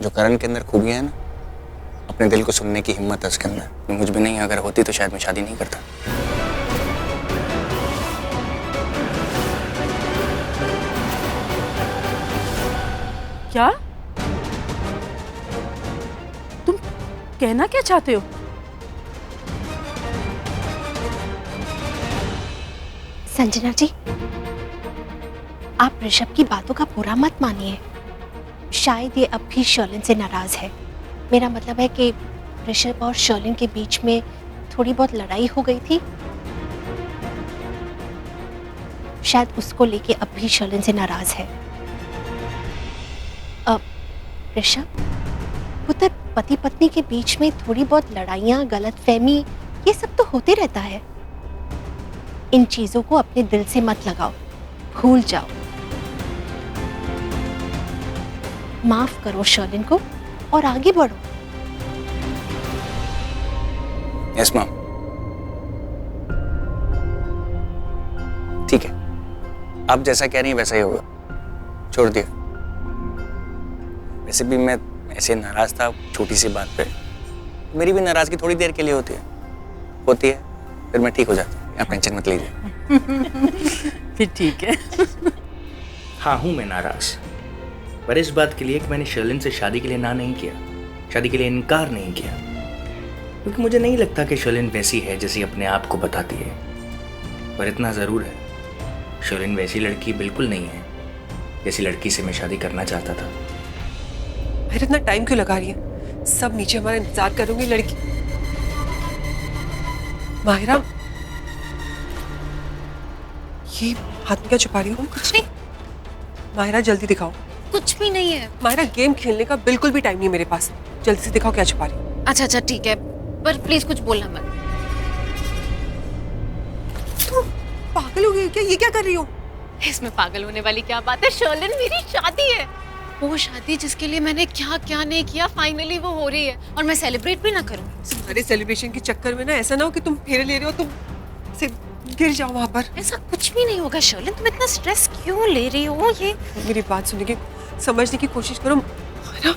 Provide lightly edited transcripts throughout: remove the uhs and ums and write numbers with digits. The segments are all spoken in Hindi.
जो करण के अंदर खूबियां है ना, अपने दिल को सुनने की हिम्मत है उसके अंदर। मुझ में नहीं, अगर होती तो शायद मैं शादी नहीं करता। क्या? तुम कहना क्या चाहते हो? संजना जी, आप ऋषभ की बातों का बुरा मत मानिए। शायद ये अब भी शर्लिन से नाराज है। मेरा मतलब है कि ऋषभ और शर्लिन के बीच में थोड़ी बहुत लड़ाई हो गई थी। शायद उसको लेके अब भी शर्लिन से नाराज है। अब ऋषभ, पुत्र पति पत्नी के बीच में थोड़ी बहुत लड़ाइयाँ, गलतफहमी, ये सब तो होते रहता है। इन चीजों को अपने दिल से मत लगाओ, भूल जाओ। माफ करो शर्लिन को और आगे बढ़ो। Yes mom. ठीक है, आप जैसा कह रही हैं वैसा ही होगा, छोड़ दिया। वैसे भी मैं ऐसे नाराज था छोटी सी बात पे। मेरी भी नाराजगी थोड़ी देर के लिए होती है, फिर मैं ठीक हो जाता हूँ। आप टेंशन मत लीजिए। फिर ठीक है। हाँ हूँ मैं नाराज, पर इस बात के लिए कि मैंने शर्लिन से शादी के लिए ना नहीं किया, शादी के लिए इनकार नहीं किया, क्योंकि मुझे नहीं लगता कि शर्लिन वैसी है जैसी अपने आप को बताती है। पर इतना ज़रूर है, शर्लिन वैसी लड़की बिल्कुल नहीं है जैसी लड़की से मैं शादी करना चाहता था। फिर इतना टाइम क्यों लगा रही है? सब नीचे हमारा इंतजार करूंगी। लड़की माहिरा, ये हाथ में क्या छुपा रही हो? कुछ नहीं। माहिरा जल्दी दिखाओ। कुछ भी नहीं है। माहिरा, गेम खेलने का बिल्कुल भी टाइम नहीं है मेरे पास। जल्दी से दिखाओ क्या छुपा रही हो। अच्छा अच्छा ठीक है, पर प्लीज कुछ बोलना मत। तुम पागल हो गई क्या? ये क्या कर रही हो? इसमें पागल होने वाली क्या बात है? शर्लिन, मेरी शादी है। वो शादी जिसके लिए मैंने क्या क्या नहीं किया, फाइनली वो हो रही है और मैं सेलिब्रेट भी ना करूं। तुम्हारे सेलिब्रेशन के चक्कर में ना ऐसा ना हो कि तुम फेरे ले रहे हो, तुम से गिर जाओ वहां पर। ऐसा कुछ भी नहीं होगा शर्लिन, तुम इतना स्ट्रेस क्यों ले रही हो? ये मेरी बात सुनने की, समझने की कोशिश करो। माहिरा,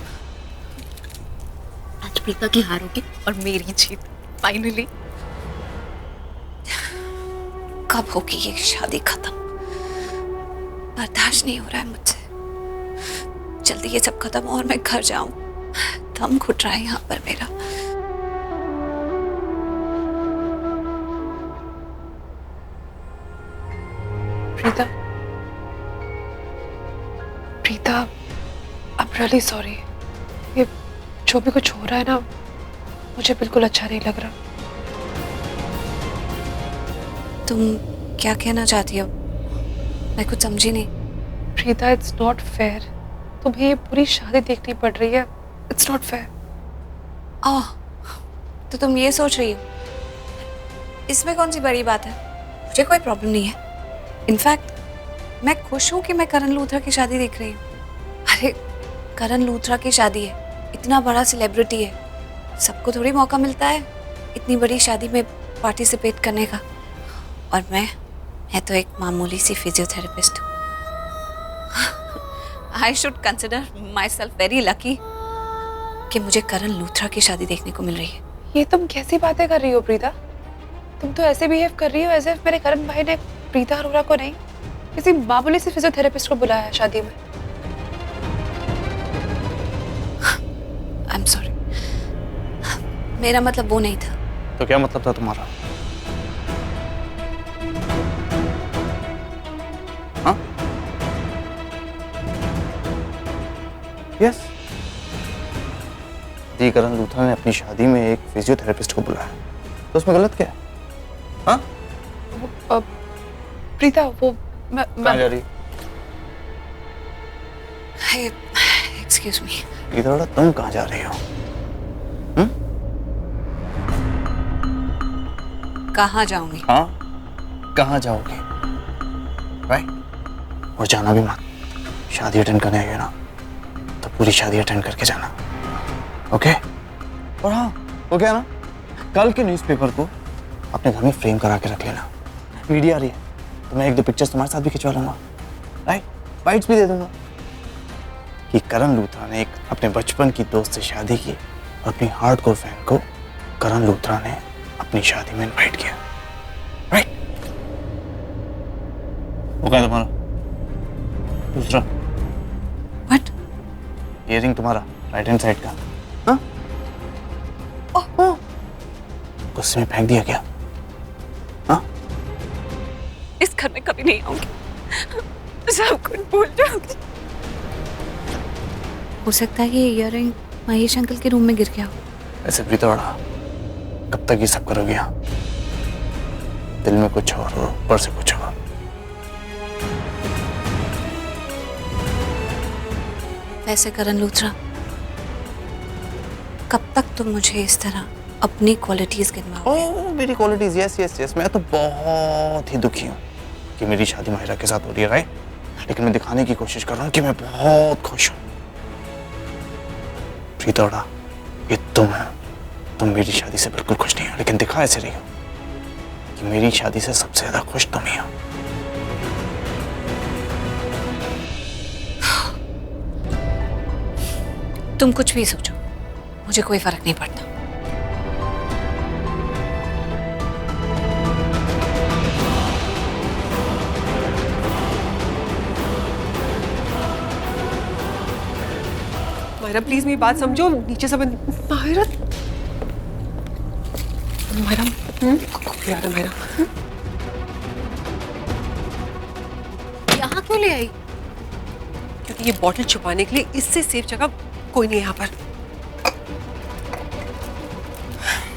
आज प्रीता की हार होगी और मेरी जीत फाइनली। कब होगी ये शादी खत्म? बर्दाश्त नहीं हो रहा है मुझसे। जल्दी ये सब खत्म हो और मैं घर जाऊं। दम घुट रहा है यहाँ पर मेरा। Preeta, Preeta, I am really sorry. ये जो भी कुछ हो रहा है ना, मुझे बिल्कुल अच्छा नहीं लग रहा। तुम क्या कहना चाहती हो? मैं कुछ समझी नहीं। Preeta, it's not fair. तुम्हें ये पूरी शादी देखनी पड़ रही है। It's not fair. ओह, तो तुम ये सोच रही हो? इसमें कौन सी बड़ी बात है? मुझे कोई प्रॉब्लम नहीं है। इनफैक्ट मैं खुश हूँ कि मैं करण लूथरा की शादी देख रही हूँ। अरे करण लूथरा की शादी है, इतना बड़ा सेलिब्रिटी है, सबको थोड़ी मौका मिलता है इतनी बड़ी शादी में पार्टिसिपेट करने का। और मैं तो एक मामूली सी फिजियोथेरेपिस्ट हूँ। I should consider my self very lucky कि मुझे करण लूथरा की शादी देखने को मिल रही है। ये तुम कैसी बातें कर रही हो प्रीता? तुम तो ऐसे बिहेव कर रही हो एज इफ मेरे करण भाई ने प्रीता अरोरा को नहीं, किसी मामूली से फिजियोथेरेपिस्ट को बुलाया है शादी में। आई एम सॉरी, मेरा मतलब वो नहीं था। तो क्या मतलब था तुम्हारा? हाँ? यस, जी करण लूथरा ने अपनी शादी में एक फिजियोथेरेपिस्ट को बुलाया, तो उसमें गलत क्या है? हाँ? प्रीता, वो कहाँ जा रही? Excuse me. इधर तुम कहाँ जा रही हो? कहाँ जाऊंगी? हाँ, कहाँ जाओगी? राइट? और जाना भी मत। शादी अटेंड करने आई है ना, तो पूरी शादी अटेंड करके जाना, ओके? और हाँ, वो क्या ना, कल के न्यूज़पेपर को अपने घर में फ्रेम करा के रख लेना। मीडिया आ रही है तो मैं एक दो पिक्चर्स तुम्हारे साथ भी खिंचवा लूंगा, राइट? बाइट्स भी दे दूंगा। कि करण लूथरा ने एक अपने बचपन की दोस्त से शादी की और अपनी हार्डकोर फैन को करण लूथरा ने अपनी शादी में इनवाइट किया, राइट? वो क्या तुम्हारा दूसरा बट इयरिंग तुम्हारा राइट हैंड साइड का, हाँ? गुस्से में फेंक दिया क्या? हाँ? इस घर में कभी नहीं आऊंगी, सब कुछ भूल जाऊंगी। हो सकता है ये इयररिंग महेश अंकल के रूम में गिर गया हो। ऐसे प्रीतोड़ा, कब तक ये सब करोगे यहाँ? दिल में कुछ और ऊपर से कुछ और। वैसे करण लूथरा, कब तक तुम मुझे इस तरह अपनी क्वालिटीज गिनवाओगे? ओह, मेरी क्वालिटीज, यस यस यस। मैं तो बहुत ही दुखी हूँ कि मेरी शादी माहिरा के साथ हो रही है, राइट? लेकिन मैं दिखाने की कोशिश कर रहा हूँ कि मैं बहुत खुश हूँ। प्रीतोड़ा, ये तुम मेरी शादी से बिल्कुल खुश नहीं हो, लेकिन दिखा ऐसे रही हो कि मेरी शादी से सबसे ज्यादा खुश तुम ही हो। तुम कुछ भी सोचो, मुझे कोई फर्क नहीं पड़ता। माहिरा प्लीज मेरी बात समझो, नीचे सब माहिरा, माहिरा, यार माहिरा, यहाँ क्यों ले आई? क्योंकि ये बॉटल छुपाने के लिए इससे सेफ जगह कोई नहीं है यहाँ पर।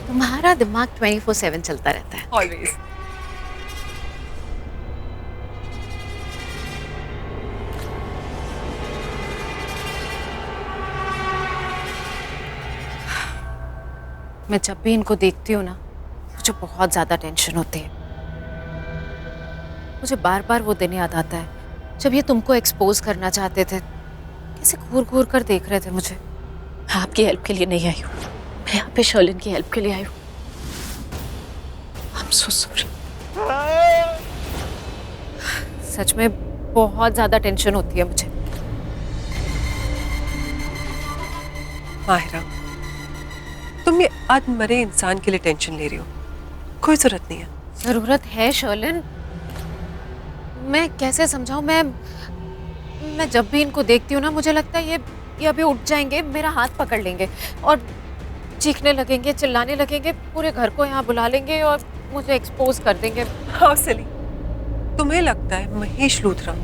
तुम्हारा दिमाग 24/7 चलता रहता है। ऑलवेज। मैं जब भी इनको देखती हूँ ना, मुझे बहुत ज्यादा टेंशन होती है। मुझे बार बार वो दिन याद आता है जब ये तुमको एक्सपोज करना चाहते थे, कैसे घूर घूर कर देख रहे थे मुझे। मैं आपकी हेल्प के लिए नहीं आई हूँ, मैं यहाँ पे शर्लिन की हेल्प के लिए आई हूँ। I'm so sorry। सच में बहुत ज्यादा टेंशन होती है मुझे। माहिरा, तुम ये अधमरे इंसान के लिए टेंशन ले रही हो, कोई जरूरत नहीं है। जरूरत है शर्लिन, मैं कैसे समझाऊं? मैं जब भी इनको देखती हूँ ना, मुझे लगता है ये अभी उठ जाएंगे, मेरा हाथ पकड़ लेंगे और चीखने लगेंगे, चिल्लाने लगेंगे, पूरे घर को यहाँ बुला लेंगे और मुझे एक्सपोज कर देंगे। हाँ सली, तुम्हें लगता है महेश लूथरा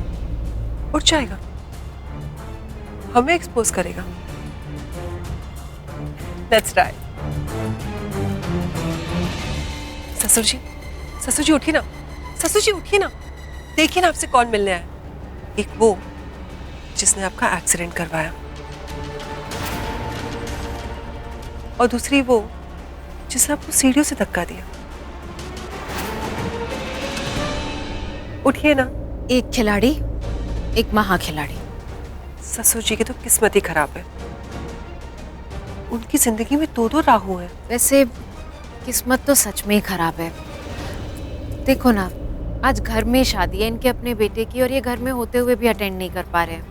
उठ जाएगा, हमें एक्सपोज करेगा? That's right। ससुर जी उठिए ना, ससुर जी उठिए ना, देखिए ना आपसे कौन मिलने आया। एक वो जिसने आपका एक्सीडेंट करवाया, और दूसरी वो जिसने आपको सीढ़ियों से धक्का दिया। उठिए ना। एक खिलाड़ी, एक महाखिलाड़ी। ससुर जी की तो किस्मत ही खराब है, उनकी जिंदगी में दो राहु हैं। वैसे किस्मत तो सच में ही खराब है। देखो ना, आज घर में शादी है इनके अपने बेटे की और ये घर में होते हुए भी अटेंड नहीं कर पा रहे हैं।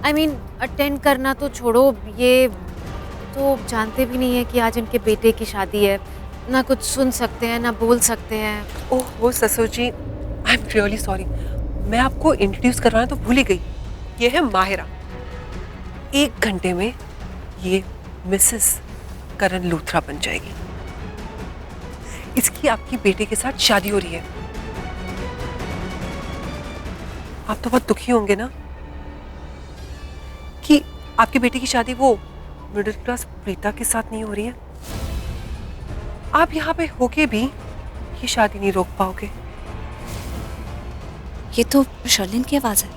I mean, अटेंड करना तो छोड़ो, ये तो जानते भी नहीं है कि आज इनके बेटे की शादी है। ना कुछ सुन सकते हैं, ना बोल सकते हैं। ओह वो ससुर जी, आई एम रियली सॉरी, मैं आपको इंट्रोड्यूस करवाना तो भूल ही गई। ये है माहिरा, 1 घंटे में ये मिसेस करण लूथरा बन जाएगी। इसकी आपकी बेटे के साथ शादी हो रही है। आप तो बहुत दुखी होंगे ना कि आपकी बेटी की शादी वो मिडिल क्लास प्रीता के साथ नहीं हो रही है। आप यहाँ पे होके भी ये शादी नहीं रोक पाओगे। ये तो शर्लिन की आवाज है।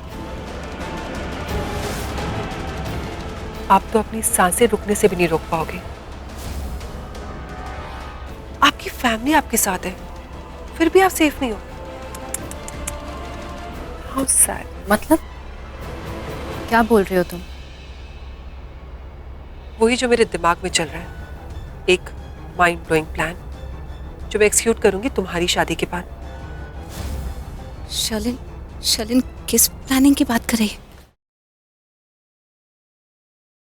आप तो अपनी सांसें रुकने से भी नहीं रोक पाओगे। आपकी फैमिली आपके साथ है, फिर भी आप सेफ नहीं हो। How sad। मतलब क्या बोल रहे हो तुम? वही जो मेरे दिमाग में चल रहा है, एक माइंड ब्लोइंग प्लान जो मैं एक्सिक्यूट करूंगी तुम्हारी शादी के बाद। शर्लिन किस प्लानिंग की बात कर रही है?